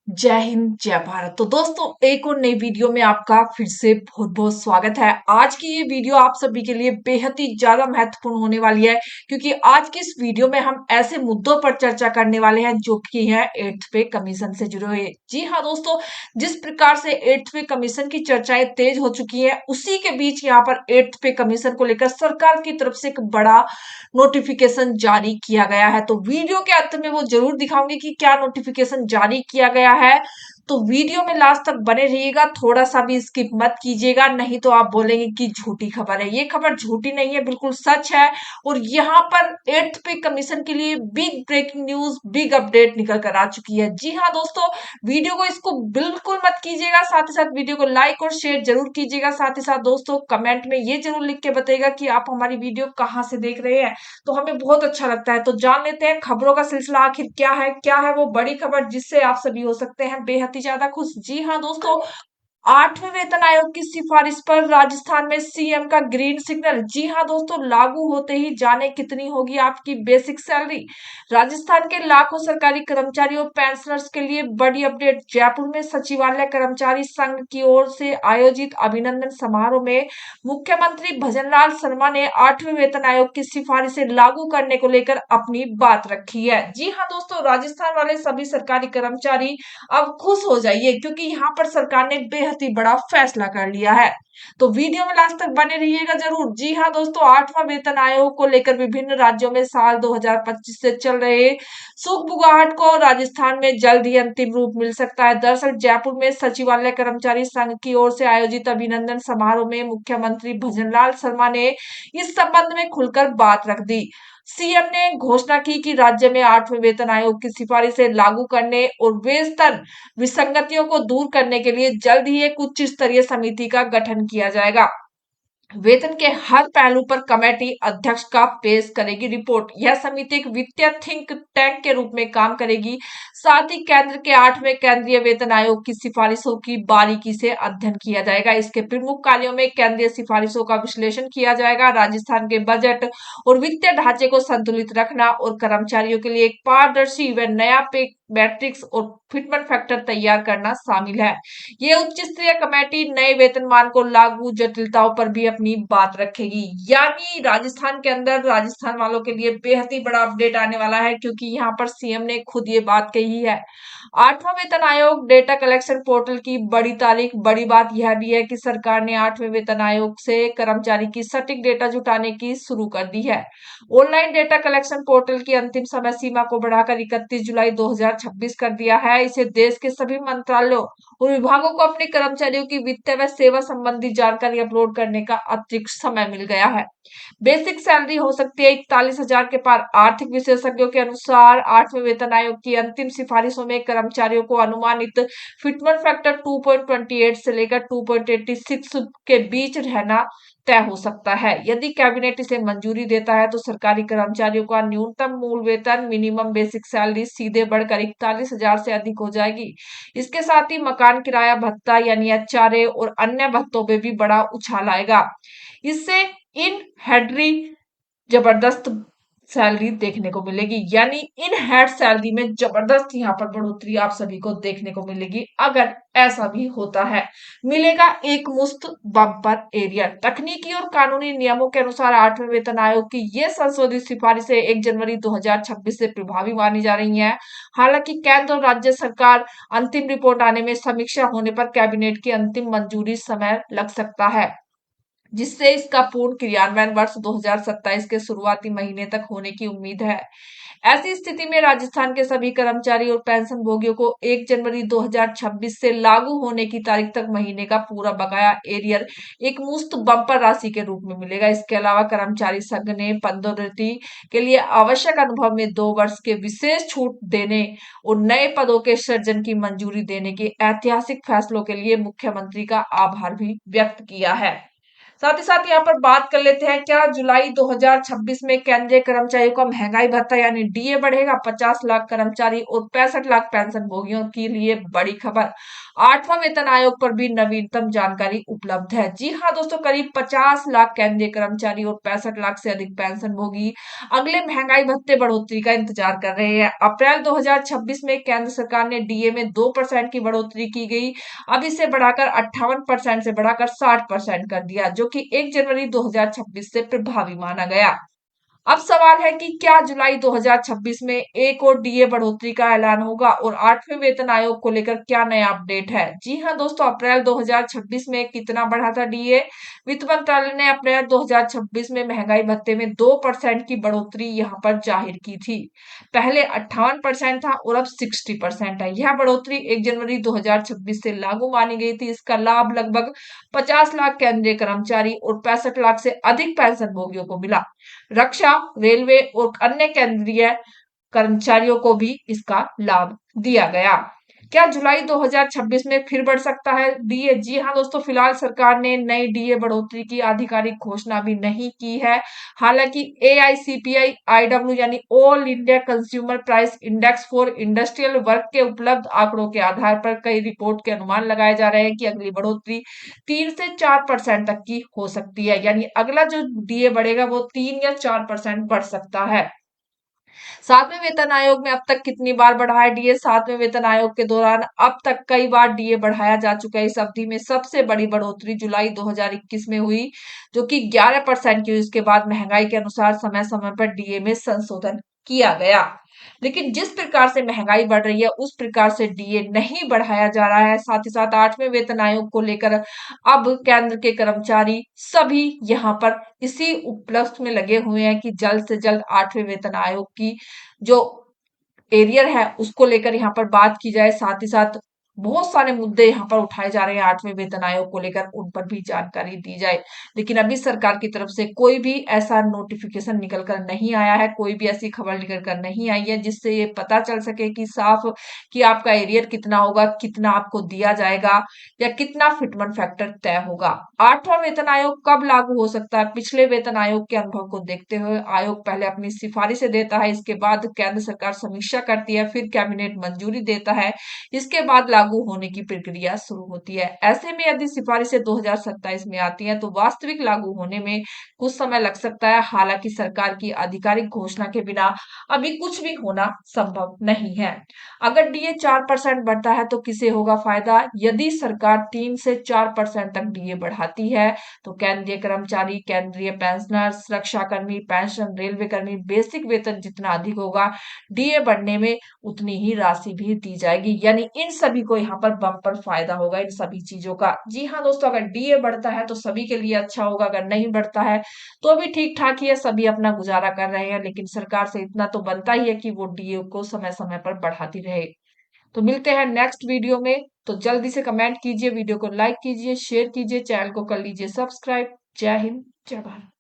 जय हिंद जय भारत। तो दोस्तों, एक और नई वीडियो में आपका फिर से बहुत बहुत स्वागत है। आज की ये वीडियो आप सभी के लिए बेहद ही ज्यादा महत्वपूर्ण होने वाली है, क्योंकि आज की इस वीडियो में हम ऐसे मुद्दों पर चर्चा करने वाले हैं जो कि है 8th पे कमीशन से जुड़े हुए। जी हाँ दोस्तों, जिस प्रकार से 8th पे कमीशन की चर्चाएं तेज हो चुकी है, उसी के बीच यहाँ पर 8th पे कमीशन को लेकर सरकार की तरफ से एक बड़ा नोटिफिकेशन जारी किया गया है। तो वीडियो के अंत में वो जरूर दिखाऊंगी कि क्या नोटिफिकेशन जारी किया गया है। तो वीडियो में लास्ट तक बने रहिएगा, थोड़ा सा भी स्किप मत कीजिएगा, नहीं तो आप बोलेंगे कि झूठी खबर है। ये खबर झूठी नहीं है, बिल्कुल सच है। और यहाँ पर 8th पे कमीशन के लिए big breaking news, big update निकल कर आ चुकी है। जी हाँ दोस्तों, वीडियो को इसको बिल्कुल मत कीजिएगा, साथ ही साथ वीडियो को लाइक और शेयर जरूर कीजिएगा। साथ ही साथ दोस्तों, कमेंट में ये जरूर लिख के बताइएगा कि आप हमारी वीडियो कहाँ से देख रहे हैं, तो हमें बहुत अच्छा लगता है। तो जान लेते हैं खबरों का सिलसिला आखिर क्या है वो बड़ी खबर जिससे आप सभी हो सकते हैं बेहद ही ज्यादा खुश। जी हाँ दोस्तों, 8वें वेतन आयोग की सिफारिश पर राजस्थान में सीएम का ग्रीन सिग्नल। जी हाँ दोस्तों, लागू होते ही जाने कितनी होगी आपकी बेसिक सैलरी। राजस्थान के लाखों सरकारी कर्मचारियों और पेंशनर्स के लिए बड़ी अपडेट। जयपुर में सचिवालय कर्मचारी संघ की ओर से आयोजित अभिनंदन समारोह में मुख्यमंत्री भजनलाल शर्मा ने 8वें वेतन आयोग की सिफारिशें लागू करने को लेकर अपनी बात रखी है। जी हाँ दोस्तों, राजस्थान वाले सभी सरकारी कर्मचारी अब खुश हो जाइए, क्योंकि यहाँ पर सरकार ने बेहद ही बड़ा फैसला कर लिया है। तो वीडियो में लास्ट तक बने रहिएगा जरूर। जी हाँ दोस्तों, 8वां वेतन आयोग को लेकर विभिन्न राज्यों में साल 2025 से चल रहे सुगबुगाहट को राजस्थान में जल्द ही अंतिम रूप मिल सकता है। दरअसल जयपुर में सचिवालय कर्मचारी संघ की ओर से आयोजित अभिनंदन समारोह में मुख्यमंत्री भजनलाल शर्मा ने इस संबंध में खुलकर बात रख दी। सीएम ने घोषणा की कि राज्य में 8वें वेतन आयोग की सिफारिशें लागू करने और वेतन विसंगतियों को दूर करने के लिए जल्द ही एक उच्च स्तरीय समिति का गठन किया जाएगा। वेतन के हर पहलू पर कमेटी अध्यक्ष का पेश करेगी रिपोर्ट। यह समिति एक वित्तीय थिंक टैंक के रूप में काम करेगी। साथ ही केंद्र के 8वें केंद्रीय वेतन आयोग की सिफारिशों की बारीकी से अध्ययन किया जाएगा। इसके प्रमुख कार्यों में केंद्रीय सिफारिशों का विश्लेषण किया जाएगा, राजस्थान के बजट और वित्तीय ढांचे को संतुलित रखना और कर्मचारियों के लिए एक पारदर्शी व नया पे मैट्रिक्स और फिटमेंट फैक्टर तैयार करना शामिल है। ये उच्च स्तरीय कमेटी नए वेतनमान को लागू जटिलताओं पर भी अपनी बात रखेगी। यानी राजस्थान के अंदर राजस्थान वालों के लिए बेहद ही बड़ा अपडेट आने वाला है, क्योंकि यहाँ पर सीएम ने खुद ये बात कही है। 8वां वेतन आयोग डेटा कलेक्शन पोर्टल की बड़ी तारीख। बड़ी बात यह भी है कि सरकार ने 8वें वेतन आयोग से कर्मचारी की सटीक डेटा जुटाने की शुरू कर दी है। ऑनलाइन डेटा कलेक्शन पोर्टल की अंतिम समय सीमा को बढ़ाकर 31 जुलाई 2026 कर दिया है। इसे देश के सभी मंत्रालयों और विभागों को अपने कर्मचारियों की वित्तीय व सेवा संबंधी जानकारी अपलोड करने का अतिरिक्त समय मिल गया है। बेसिक सैलरी हो सकती है 41,000 के पार। आर्थिक विशेषज्ञों के अनुसार 8वें वेतन आयोग की अंतिम सिफारिशों में कर्मचारियों को अनुमानित फिटमेंट फैक्टर 2.28 से लेकर 2.86 के बीच रहना तय हो सकता है। यदि कैबिनेट इसे मंजूरी देता है तो सरकारी कर्मचारियों का न्यूनतम मूल वेतन मिनिमम बेसिक सैलरी सीधे बढ़कर 41,000 से अधिक हो जाएगी। इसके साथ ही मकान किराया भत्ता यानी एचआरए और अन्य भत्तों में भी बड़ा उछाल आएगा। इससे इन हेडरी जबरदस्त सैलरी देखने को मिलेगी, यानी इन हेड सैलरी में जबरदस्त यहाँ पर बढ़ोतरी आप सभी को देखने को मिलेगी। अगर ऐसा भी होता है, मिलेगा एक मुश्त बम्पर एरिया। तकनीकी और कानूनी नियमों के अनुसार 8वें वेतन आयोग की ये संशोधित सिफारिशें 1 जनवरी 2026 से प्रभावी मानी जा रही हैं। हालांकि केंद्र और राज्य सरकार अंतिम रिपोर्ट आने में समीक्षा होने पर कैबिनेट की अंतिम मंजूरी समय लग सकता है, जिससे इसका पूर्ण क्रियान्वयन वर्ष 2027 के शुरुआती महीने तक होने की उम्मीद है। ऐसी स्थिति में राजस्थान के सभी कर्मचारी और पेंशन भोगियों को 1 जनवरी 2026 से लागू होने की तारीख तक महीने का पूरा बकाया एरियर एक मुश्त बम्पर राशि के रूप में मिलेगा। इसके अलावा कर्मचारी संघ ने पदोन्नति के लिए आवश्यक अनुभव में 2 वर्ष के विशेष छूट देने और नए पदों के सृजन की मंजूरी देने के ऐतिहासिक फैसलों के लिए मुख्यमंत्री का आभार भी व्यक्त किया है। साथ ही साथ यहाँ पर बात कर लेते हैं, क्या जुलाई 2026 में केंद्रीय कर्मचारियों का महंगाई भत्ता यानी डीए बढ़ेगा? 50 लाख कर्मचारी और 65 लाख पेंशन भोगियों के लिए बड़ी खबर। 8वां वेतन आयोग पर भी नवीनतम जानकारी उपलब्ध है। जी हाँ दोस्तों, करीब 50 लाख केंद्रीय कर्मचारी और 65 लाख से अधिक पेंशन भोगी अगले महंगाई भत्ते बढ़ोतरी का इंतजार कर रहे हैं। अप्रैल 2026 में केंद्र सरकार ने डीए में 2% की बढ़ोतरी की गई। अब इसे बढ़ाकर 58% से बढ़ाकर 60% कर दिया, जो कि 1 जनवरी 2026 से प्रभावी माना गया। अब सवाल है कि क्या जुलाई 2026 में एक और डीए बढ़ोतरी का ऐलान होगा और 8वें वेतन आयोग को लेकर क्या नया अपडेट है? जी हाँ दोस्तों, अप्रैल 2026 में कितना बढ़ा था डीए? वित्त मंत्रालय ने अप्रैल 2026 में महंगाई भत्ते में 2% की बढ़ोतरी यहाँ पर जाहिर की थी। पहले 58% था और अब 60% है। यह बढ़ोतरी 1 जनवरी 2026 से लागू मानी गई थी। इसका लाभ लगभग 50 लाख केंद्रीय कर्मचारी और 65 लाख से अधिक पेंशन भोगियों को मिला। रक्षा, रेलवे और अन्य केंद्रीय कर्मचारियों को भी इसका लाभ दिया गया। क्या जुलाई 2026 में फिर बढ़ सकता है डीए? जी हाँ दोस्तों, फिलहाल सरकार ने नई डीए बढ़ोतरी की आधिकारिक घोषणा भी नहीं की है। हालांकि एआईसीपीआई आईडब्ल्यू यानी all India consumer price index for industrial work के उपलब्ध आंकड़ों के आधार पर कई रिपोर्ट के अनुमान लगाए जा रहे हैं कि अगली बढ़ोतरी 3 से 4% तक की हो सकती है। यानी अगला जो डीए बढ़ेगा वो 3 या 4% बढ़ सकता है। 7वें वेतन आयोग में अब तक कितनी बार बढ़ा है डीए? 7वें वेतन आयोग के दौरान अब तक कई बार डीए बढ़ाया जा चुका है। इस अवधि में सबसे बड़ी बढ़ोतरी जुलाई 2021 में हुई, जो कि 11% की हुई। इसके बाद महंगाई के अनुसार समय समय पर डीए में संशोधन किया गया। लेकिन जिस प्रकार से महंगाई बढ़ रही है उस प्रकार से डीए नहीं बढ़ाया जा रहा है। साथ ही साथ 8वें वेतन आयोग को लेकर अब केंद्र के कर्मचारी सभी यहाँ पर इसी उपलक्ष्य में लगे हुए हैं कि जल्द से जल्द 8वें वेतन आयोग की जो एरियर है उसको लेकर यहाँ पर बात की जाए। साथ ही साथ बहुत सारे मुद्दे यहाँ पर उठाए जा रहे हैं 8वें वेतन आयोग को लेकर, उन पर भी जानकारी दी जाए। लेकिन अभी सरकार की तरफ से कोई भी ऐसा नोटिफिकेशन निकल कर नहीं आया है, कोई भी ऐसी खबर निकल कर नहीं आई है जिससे ये पता चल सके कि साफ कि आपका एरियर कितना होगा, कितना आपको दिया जाएगा या कितना फिटमेंट फैक्टर तय होगा। 8वां वेतन आयोग कब लागू हो सकता है? पिछले वेतन आयोग के अनुभव को देखते हुए आयोग पहले अपनी सिफारिशें देता है, इसके बाद केंद्र सरकार समीक्षा करती है, फिर कैबिनेट मंजूरी देता है, इसके बाद लागू होने की प्रक्रिया शुरू होती है। ऐसे में यदि सिफारिशें 2027 में आती हैं तो वास्तविक लागू होने में कुछ समय लग सकता है। हालांकि सरकार की आधिकारिक घोषणा के बिना अभी कुछ भी होना संभव नहीं है। अगर डीए 4% बढ़ता है तो किसे होगा फायदा? यदि सरकार 3 से 4% तक डीए बढ़ाती है तो केंद्रीय कर्मचारी, केंद्रीय पेंशनर्स, रक्षाकर्मी, पेंशन, रेलवे कर्मी बेसिक वेतन जितना अधिक होगा, डीए बढ़ने में उतनी ही राशि भी दी जाएगी। यानी इन सभी को यहाँ पर बम्पर फायदा होगा इन सभी चीजों का। जी हाँ दोस्तों, अगर डीए बढ़ता है तो सभी के लिए अच्छा होगा, अगर नहीं बढ़ता है तो भी ठीक ठाक ही है, सभी अपना गुजारा कर रहे हैं। लेकिन सरकार से इतना तो बनता ही है कि वो डीए को समय समय पर बढ़ाती रहे। तो मिलते हैं नेक्स्ट वीडियो में। तो जल्दी से कमेंट कीजिए, वीडियो को लाइक कीजिए, शेयर कीजिए, चैनल को कर लीजिए सब्सक्राइब। जय हिंद, जय भारत।